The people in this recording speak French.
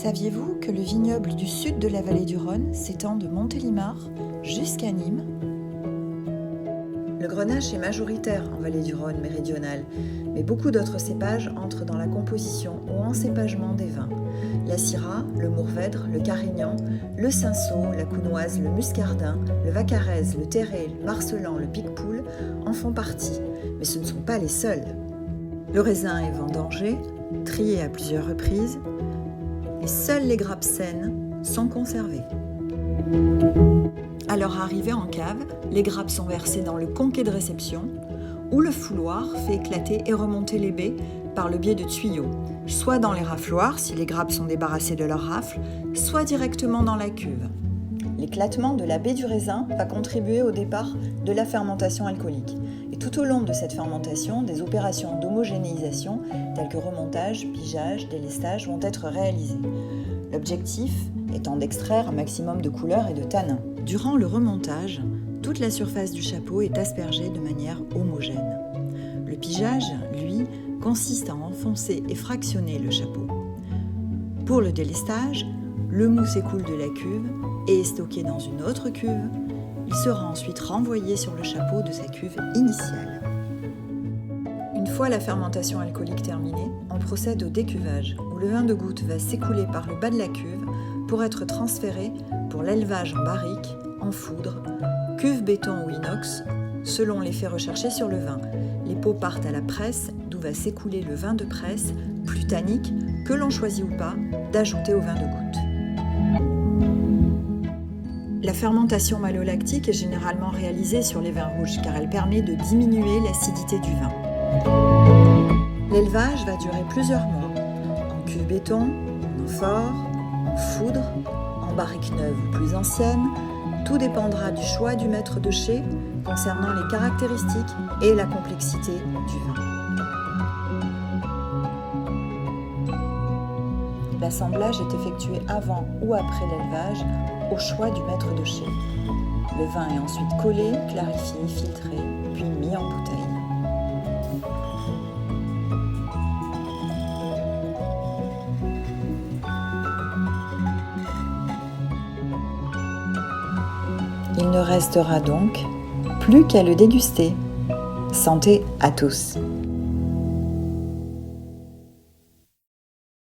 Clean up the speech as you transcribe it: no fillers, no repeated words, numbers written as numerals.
Saviez-vous que le vignoble du sud de la vallée du Rhône s'étend de Montélimar jusqu'à Nîmes ? Le grenache est majoritaire en vallée du Rhône méridionale, mais beaucoup d'autres cépages entrent dans la composition ou encépagement des vins. La syrah, le mourvèdre, le carignan, le cinsault, la counoise, le muscardin, le vaccarès, le terré, le marcelan, le picpoul en font partie, mais ce ne sont pas les seuls. Le raisin est vendangé, trié à plusieurs reprises, et seules les grappes saines sont conservées. À leur arrivée en cave, les grappes sont versées dans le conquet de réception, où le fouloir fait éclater et remonter les baies par le biais de tuyaux, soit dans les rafloirs si les grappes sont débarrassées de leur rafle, soit directement dans la cuve. L'éclatement de la baie du raisin va contribuer au départ de la fermentation alcoolique. Et tout au long de cette fermentation, des opérations d'homogénéisation telles que remontage, pigeage, délestage vont être réalisées. L'objectif étant d'extraire un maximum de couleur et de tanin. Durant le remontage, toute la surface du chapeau est aspergée de manière homogène. Le pigeage, lui, consiste à enfoncer et fractionner le chapeau. Pour le délestage, le mou s'écoule de la cuve et est stocké dans une autre cuve. Il sera ensuite renvoyé sur le chapeau de sa cuve initiale. Une fois la fermentation alcoolique terminée, on procède au décuvage, où le vin de goutte va s'écouler par le bas de la cuve pour être transféré pour l'élevage en barrique, en foudre, cuve béton ou inox, selon l'effet recherché sur le vin. Les pots partent à la presse, d'où va s'écouler le vin de presse, plus tannique, que l'on choisit ou pas d'ajouter au vin de goutte. La fermentation malolactique est généralement réalisée sur les vins rouges car elle permet de diminuer l'acidité du vin. L'élevage va durer plusieurs mois, en cuve béton, en amphore, en foudre, en barrique neuve ou plus ancienne. Tout dépendra du choix du maître de chai concernant les caractéristiques et la complexité du vin. L'assemblage est effectué avant ou après l'élevage au choix du maître de chai. Le vin est ensuite collé, clarifié, filtré, puis mis en bouteille. Il ne restera donc plus qu'à le déguster. Santé à tous!